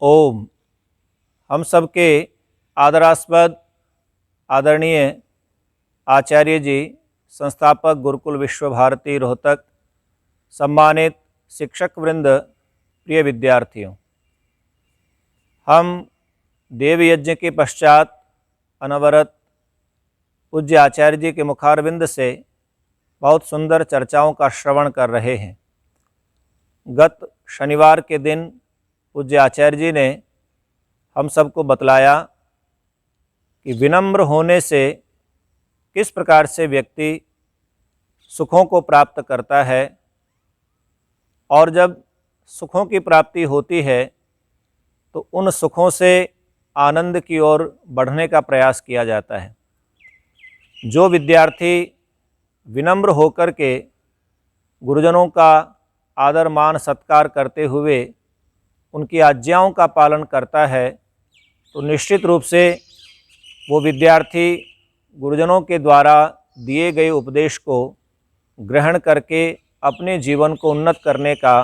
ओम। हम सबके आदरास्पद आदरणीय आचार्य जी, संस्थापक गुरुकुल विश्व भारती रोहतक, सम्मानित शिक्षक वृंद, प्रिय विद्यार्थियों, हम देव यज्ञ के पश्चात अनवरत पूज्य आचार्य जी के मुखारविंद से बहुत सुंदर चर्चाओं का श्रवण कर रहे हैं। गत शनिवार के दिन पूज्य आचार्य जी ने हम सबको बतलाया कि विनम्र होने से किस प्रकार से व्यक्ति सुखों को प्राप्त करता है, और जब सुखों की प्राप्ति होती है तो उन सुखों से आनंद की ओर बढ़ने का प्रयास किया जाता है। जो विद्यार्थी विनम्र होकर के गुरुजनों का आदर मान सत्कार करते हुए उनकी आज्ञाओं का पालन करता है, तो निश्चित रूप से वो विद्यार्थी गुरुजनों के द्वारा दिए गए उपदेश को ग्रहण करके अपने जीवन को उन्नत करने का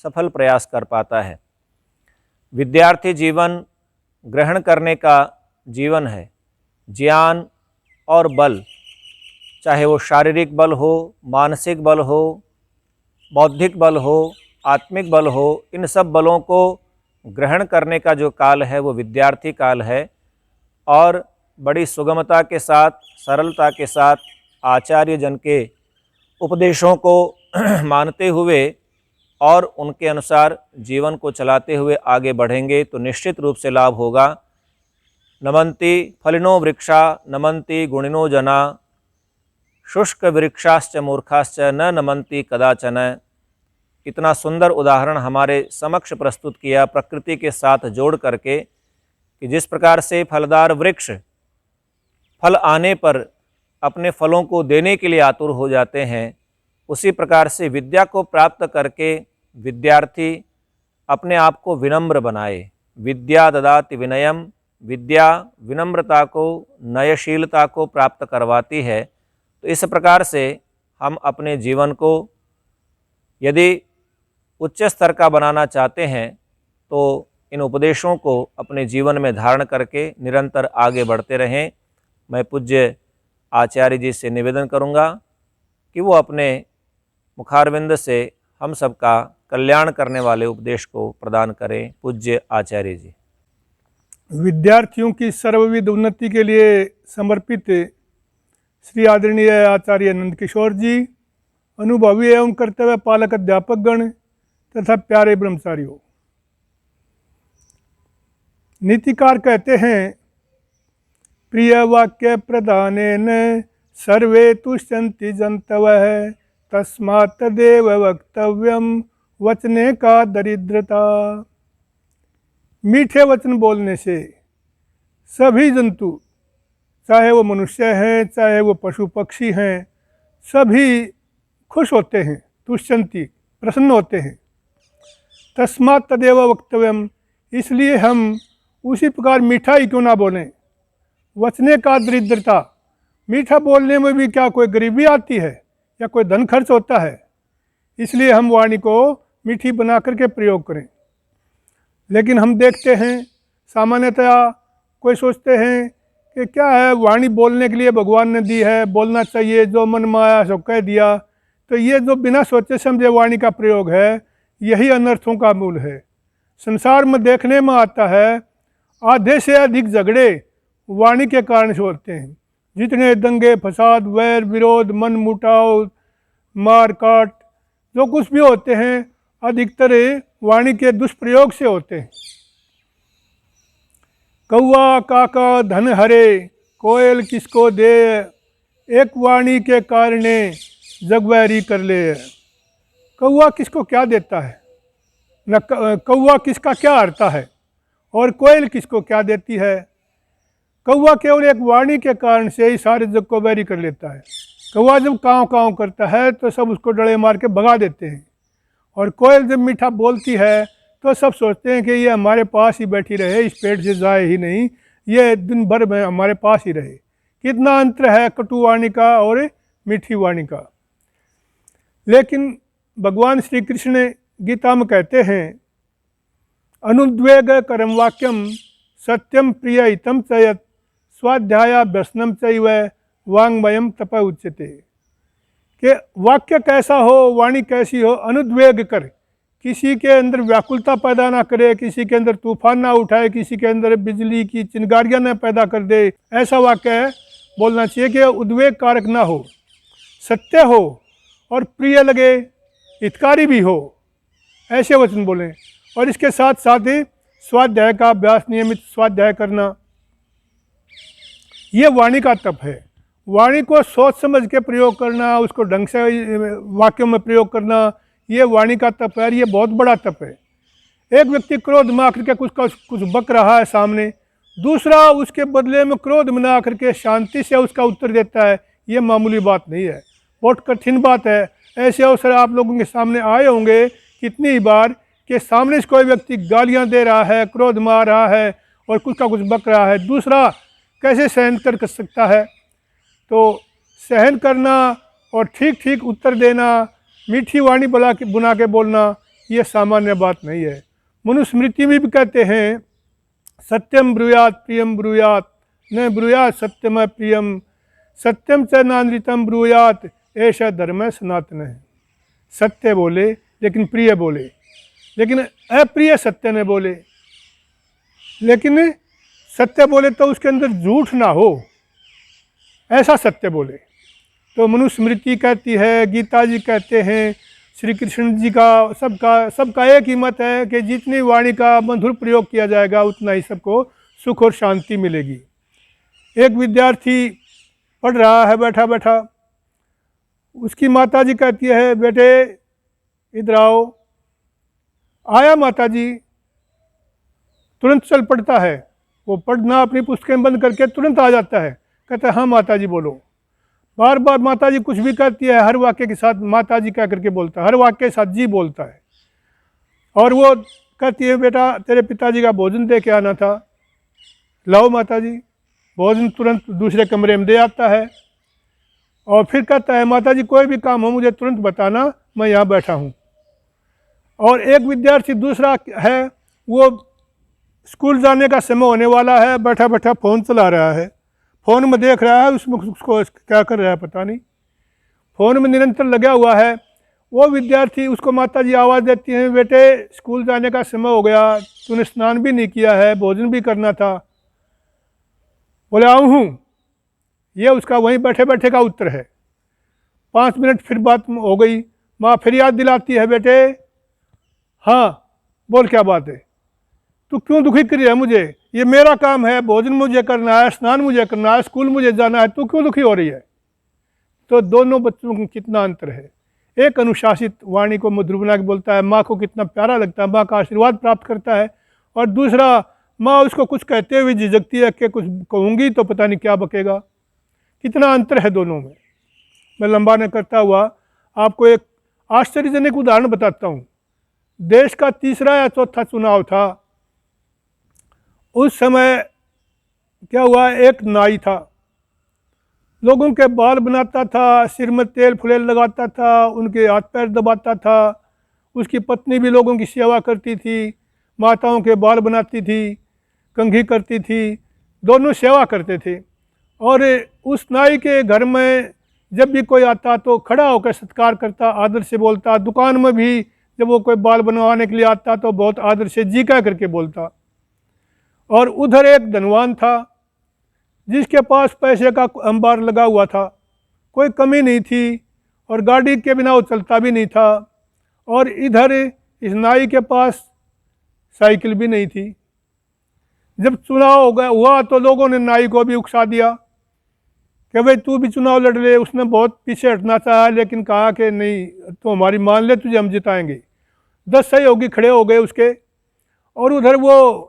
सफल प्रयास कर पाता है। विद्यार्थी जीवन ग्रहण करने का जीवन है। ज्ञान और बल, चाहे वो शारीरिक बल हो, मानसिक बल हो, बौद्धिक बल हो, आत्मिक बल हो, इन सब बलों को ग्रहण करने का जो काल है वो विद्यार्थी काल है। और बड़ी सुगमता के साथ, सरलता के साथ आचार्य जन के उपदेशों को मानते हुए और उनके अनुसार जीवन को चलाते हुए आगे बढ़ेंगे तो निश्चित रूप से लाभ होगा। नमन्ति फलिनो वृक्षा नमन्ति गुणिनो जना, शुष्क वृक्षाश्च मूर्खाश्च न नमन्ति कदाचन। इतना सुंदर उदाहरण हमारे समक्ष प्रस्तुत किया प्रकृति के साथ जोड़ करके कि जिस प्रकार से फलदार वृक्ष फल आने पर अपने फलों को देने के लिए आतुर हो जाते हैं, उसी प्रकार से विद्या को प्राप्त करके विद्यार्थी अपने आप को विनम्र बनाए। विद्या ददाति विनयम, विद्या विनम्रता को, नयशीलता को प्राप्त करवाती है। तो इस प्रकार से हम अपने जीवन को यदि उच्च स्तर का बनाना चाहते हैं तो इन उपदेशों को अपने जीवन में धारण करके निरंतर आगे बढ़ते रहें। मैं पूज्य आचार्य जी से निवेदन करूंगा कि वो अपने मुखारविंद से हम सबका कल्याण करने वाले उपदेश को प्रदान करें। पूज्य आचार्य जी। विद्यार्थियों की सर्वविध उन्नति के लिए समर्पित श्री आदरणीय आचार्य नंद किशोर जी, अनुभवी एवं कर्तव्य पालक अध्यापक गण तथा प्यारे ब्रह्मचारियों, नीतिकार कहते हैं, प्रिय वाक्य प्रदानेन सर्वे तुष्यन्ति जन्तवः, तस्मात् तदेव वक्तव्यम वचने का दरिद्रता। मीठे वचन बोलने से सभी जंतु, चाहे वो मनुष्य हैं चाहे वो पशु पक्षी हैं, सभी खुश होते हैं, तुष्यन्ति प्रसन्न होते हैं। तस्मात् तदेव वक्तव्यम, इसलिए हम उसी प्रकार मीठा ही क्यों ना बोलें। वचने का दरिद्रता, मीठा बोलने में भी क्या कोई गरीबी आती है या कोई धन खर्च होता है, इसलिए हम वाणी को मीठी बना करके प्रयोग करें। लेकिन हम देखते हैं सामान्यतया कोई सोचते हैं कि क्या है, वाणी बोलने के लिए भगवान ने दी है, बोलना चाहिए, जो मन में आया सो कह दिया। तो ये जो बिना सोचे समझे वाणी का प्रयोग है, यही अनर्थों का मूल है। संसार में देखने में आता है आधे से अधिक झगड़े वाणी के कारण से होते हैं। जितने दंगे फसाद, वैर विरोध, मन मुटाव, मार काट, जो कुछ भी होते हैं, अधिकतर वाणी के दुष्प्रयोग से होते हैं। कौवा काका धन हरे, कोयल किसको दे, एक वाणी के कारणे जगवैरी कर ले। कौवा किसको क्या देता है, न कौवा किसका क्या हरता है, और कोयल किसको क्या देती है। कौवा केवल एक वाणी के कारण से ही सारे जग को बैरी कर लेता है। कौवा जब काँव काँव करता है तो सब उसको डले मार के भगा देते हैं, और कोयल जब मीठा बोलती है तो सब सोचते हैं कि ये हमारे पास ही बैठी रहे, इस पेड़ से जाए ही नहीं, ये दिन भर में हमारे पास ही रहे। कितना अंतर है कटु वाणी का और मीठी वाणी का। लेकिन भगवान श्री कृष्ण गीता में कहते हैं अनुद्वेग करम वाक्यम सत्यम प्रिय हितम च यत् स्वाध्यायाभ्यसनम चैव वाङ्मयम तप उच्यते। कि वाक्य कैसा हो, वाणी कैसी हो, अनुद्वेग कर, किसी के अंदर व्याकुलता पैदा ना करे, किसी के अंदर तूफान ना उठाए, किसी के अंदर बिजली की चिंगारियां ना पैदा कर दे, ऐसा वाक्य बोलना चाहिए कि उद्वेग कारक ना हो, सत्य हो और प्रिय लगे, हितकारी भी हो, ऐसे वचन बोलें। और इसके साथ साथ ही स्वाध्याय का अभ्यास, नियमित स्वाध्याय करना, ये वाणी का तप है। वाणी को सोच समझ के प्रयोग करना, उसको ढंग से वाक्यों में प्रयोग करना, ये वाणी का तप है। ये बहुत बड़ा तप है। एक व्यक्ति क्रोध में आकर के कुछ बक रहा है सामने, दूसरा उसके बदले में क्रोध में ना आकर के शांति से उसका उत्तर देता है, ये मामूली बात नहीं है, बहुत कठिन बात है। ऐसे अवसर आप लोगों के सामने आए होंगे कितनी ही बार कि सामने से कोई व्यक्ति गालियां दे रहा है, क्रोध में आ रहा है और कुछ का कुछ बक रहा है, दूसरा कैसे सहन कर सकता है। तो सहन करना और ठीक ठीक उत्तर देना, मीठी वाणी बुना के बोलना, ये सामान्य बात नहीं है। मनुस्मृति में भी कहते हैं, सत्यम ब्रूयात प्रियम ब्रूयात न ब्रूयात सत्यम प्रियम सत्यम च नानृतम ब्रूयात ऐसा धर्म सनातन है। सत्य बोले लेकिन प्रिय बोले, लेकिन अप्रिय सत्य न बोले। लेकिन सत्य बोले तो उसके अंदर झूठ ना हो, ऐसा सत्य बोले। तो मनुस्मृति कहती है, गीता जी कहते हैं, श्री कृष्ण जी का सबका एक ही मत है कि जितनी वाणी का मधुर प्रयोग किया जाएगा उतना ही सबको सुख और शांति मिलेगी। एक विद्यार्थी पढ़ रहा है बैठा बैठा, उसकी माता जी कहती है, बेटे इधर आओ। आया माता जी, तुरंत चल पड़ता है, वो पढ़ना अपनी पुस्तकें बंद करके तुरंत आ जाता है। कहता है हाँ माता जी बोलो। बार बार माता जी कुछ भी कहती है, हर वाक्य के साथ माता जी कह करके बोलता है, हर वाक्य के साथ जी बोलता है। और वो कहती है, बेटा तेरे पिताजी का भोजन दे के आना था। लाओ माता जी, भोजन तुरंत दूसरे कमरे में दे आता है। और फिर कहता है, माता जी कोई भी काम हो मुझे तुरंत बताना, मैं यहाँ बैठा हूँ। और एक विद्यार्थी दूसरा है, वो स्कूल जाने का समय होने वाला है, बैठा बैठा फ़ोन चला रहा है, फ़ोन में देख रहा है, उसमें उसको क्या कर रहा है पता नहीं, फ़ोन में निरंतर लगा हुआ है। वो विद्यार्थी, उसको माता जी आवाज़ देती हैं, बेटे स्कूल जाने का समय हो गया, तूने स्नान भी नहीं किया है, भोजन भी करना था। बोले आऊँ हूँ, ये उसका वहीं बैठे बैठे का उत्तर है। 5 मिनट फिर बात हो गई, माँ फिर याद दिलाती है, बेटे हाँ बोल क्या बात है, तू क्यों दुखी कर रहा है मुझे, ये मेरा काम है, भोजन मुझे करना है, स्नान मुझे करना है, स्कूल मुझे जाना है, तू क्यों दुखी हो रही है। तो दोनों बच्चों में कितना अंतर है। एक अनुशासित वाणी को मधुर बना के बोलता है, माँ को कितना प्यारा लगता है, माँ का आशीर्वाद प्राप्त करता है। और दूसरा, माँ उसको कुछ कहते हुए झिझकती है कि कुछ कहूँगी तो पता नहीं क्या बकेगा। कितना अंतर है दोनों में। मैं लंबा न करता हुआ आपको एक आश्चर्यजनक उदाहरण बताता हूँ। देश का तीसरा या चौथा चुनाव था। उस समय क्या हुआ, एक नाई था, लोगों के बाल बनाता था, सिर में तेल फुलेल लगाता था, उनके हाथ पैर दबाता था। उसकी पत्नी भी लोगों की सेवा करती थी, माताओं के बाल बनाती थी, कंघी करती थी, दोनों सेवा करते थे। और उस नाई के घर में जब भी कोई आता तो खड़ा होकर सत्कार करता, आदर से बोलता। दुकान में भी जब वो कोई बाल बनवाने के लिए आता तो बहुत आदर से जी कह करके बोलता। और उधर एक धनवान था जिसके पास पैसे का अंबार लगा हुआ था, कोई कमी नहीं थी, और गाड़ी के बिना वो चलता भी नहीं था। और इधर इस नाई के पास साइकिल भी नहीं थी। जब चुनाव हो गया हुआ तो लोगों ने नाई को भी उकसा दिया कि भाई तू भी चुनाव लड़ ले। उसने बहुत पीछे हटना चाहा, लेकिन कहा कि नहीं, तो हमारी मान ले, तुझे हम जिताएंगे। 10 सहयोगी खड़े हो गए उसके, और उधर वो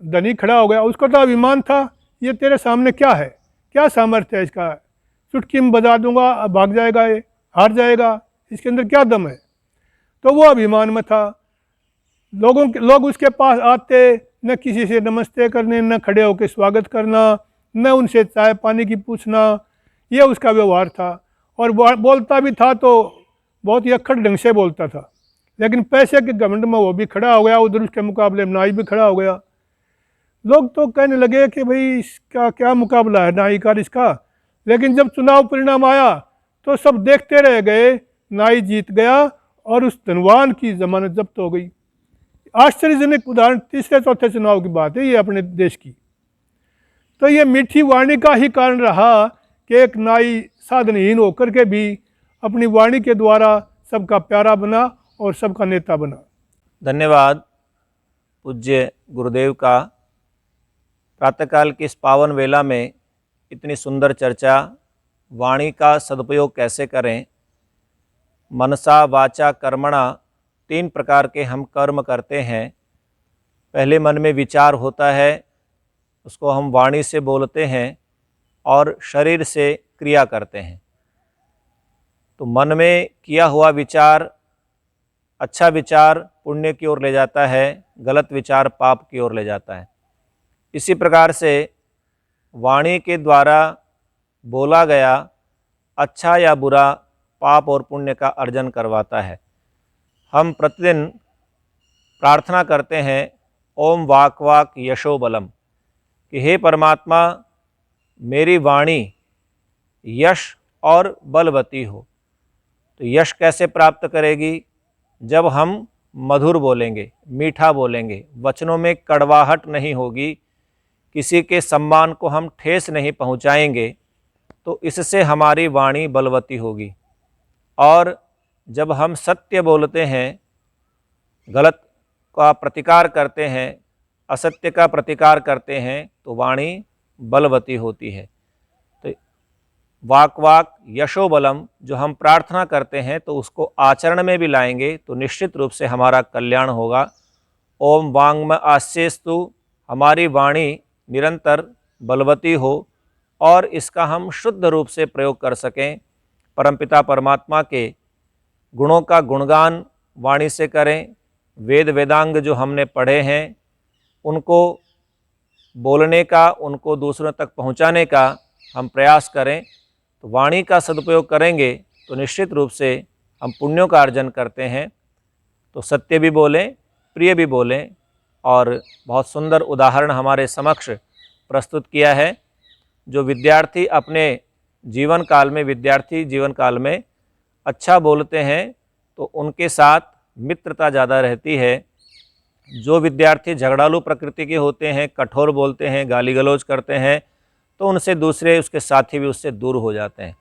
धनी खड़ा हो गया। उसको तो अभिमान था, ये तेरे सामने क्या है, क्या सामर्थ्य है इसका, चुटकी में बजा दूंगा, भाग जाएगा, ये हार जाएगा, इसके अंदर क्या दम है। तो वो अभिमान में था। लोग उसके पास आते, न किसी से नमस्ते करने, न खड़े होकर स्वागत करना, न उनसे चाय पानी की पूछना, ये उसका व्यवहार था। और बोलता भी था तो बहुत ही अक्खड़ ढंग से बोलता था। लेकिन पैसे के घमंड में वो भी खड़ा हो गया, उधर उसके मुकाबले में नाई भी खड़ा हो गया। लोग तो कहने लगे कि भाई इसका क्या मुकाबला है नाई का इसका। लेकिन जब चुनाव परिणाम आया तो सब देखते रह गए, नाई जीत गया और उस धनवान की जमानत जब्त हो गई। आश्चर्यजनक उदाहरण तीसरे चौथे चुनाव की बात है ये अपने देश की। तो ये मीठी वाणी का ही कारण रहा कि एक नाई साधनहीन होकर के भी अपनी वाणी के द्वारा सबका प्यारा बना और सबका नेता बना। धन्यवाद पूज्य गुरुदेव का। प्रातःकाल की इस पावन वेला में इतनी सुंदर चर्चा, वाणी का सदुपयोग कैसे करें, मनसा वाचा कर्मणा 3 प्रकार के हम कर्म करते हैं। पहले मन में विचार होता है, उसको हम वाणी से बोलते हैं और शरीर से क्रिया करते हैं। तो मन में किया हुआ विचार, अच्छा विचार पुण्य की ओर ले जाता है, गलत विचार पाप की ओर ले जाता है। इसी प्रकार से वाणी के द्वारा बोला गया अच्छा या बुरा पाप और पुण्य का अर्जन करवाता है। हम प्रतिदिन प्रार्थना करते हैं ओम वाक वाक यशो बलम, कि हे परमात्मा मेरी वाणी यश और बलवती हो। तो यश कैसे प्राप्त करेगी? जब हम मधुर बोलेंगे, मीठा बोलेंगे, वचनों में कड़वाहट नहीं होगी, किसी के सम्मान को हम ठेस नहीं पहुंचाएंगे, तो इससे हमारी वाणी बलवती होगी। और जब हम सत्य बोलते हैं, गलत का प्रतिकार करते हैं, असत्य का प्रतिकार करते हैं, तो वाणी बलवती होती है। तो वाक वाक यशो बलम जो हम प्रार्थना करते हैं तो उसको आचरण में भी लाएंगे तो निश्चित रूप से हमारा कल्याण होगा। ओम वांग में आस्यस्तु, हमारी वाणी निरंतर बलवती हो और इसका हम शुद्ध रूप से प्रयोग कर सकें। परमपिता परमात्मा के गुणों का गुणगान वाणी से करें। वेद वेदांग जो हमने पढ़े हैं उनको बोलने का, उनको दूसरों तक पहुंचाने का हम प्रयास करें। तो वाणी का सदुपयोग करेंगे तो निश्चित रूप से हम पुण्यों का अर्जन करते हैं। तो सत्य भी बोलें, प्रिय भी बोलें। और बहुत सुंदर उदाहरण हमारे समक्ष प्रस्तुत किया है। जो विद्यार्थी अपने जीवन काल में अच्छा बोलते हैं तो उनके साथ मित्रता ज़्यादा रहती है। जो विद्यार्थी झगड़ालू प्रकृति के होते हैं, कठोर बोलते हैं, गाली गलौज करते हैं, तो उनसे दूसरे उसके साथी भी उससे दूर हो जाते हैं।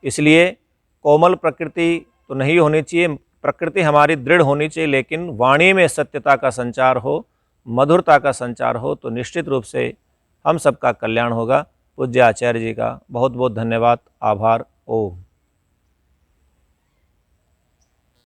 इसलिए कोमल प्रकृति तो नहीं होनी चाहिए, प्रकृति हमारी दृढ़ होनी चाहिए, लेकिन वाणी में सत्यता का संचार हो, मधुरता का संचार हो, तो निश्चित रूप से हम सबका कल्याण होगा। पूज्य आचार्य जी का बहुत बहुत धन्यवाद, आभार। ओम।